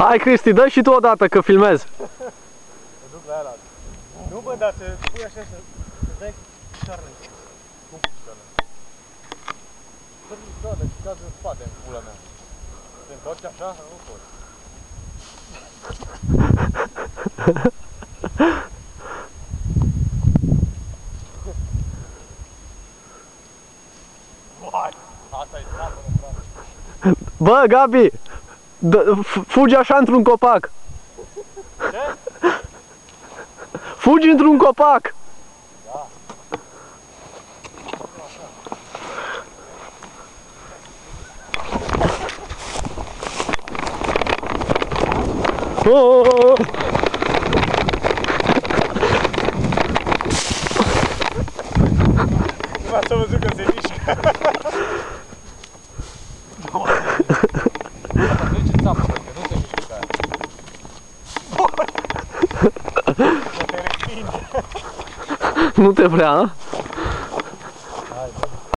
Hai, Cristi, dă și tu odată, că filmez. Mă duc la ăla. Nu, bă, dar să pui așa să dai picioarele în sus. Cum picioarele? Să picioarele, picați în spate, în pula mea. Te întorci așa? Nu poți. Asta e țapă, frate. Bă, Gabi, fugi așa într-un copac. Ce? Fugi într-un copac. Da. Oh! Nu ați văzut că se mișcă. Trece țapă, că nu se mișcă ca aia. Că te respinge. Nu te vrea, a?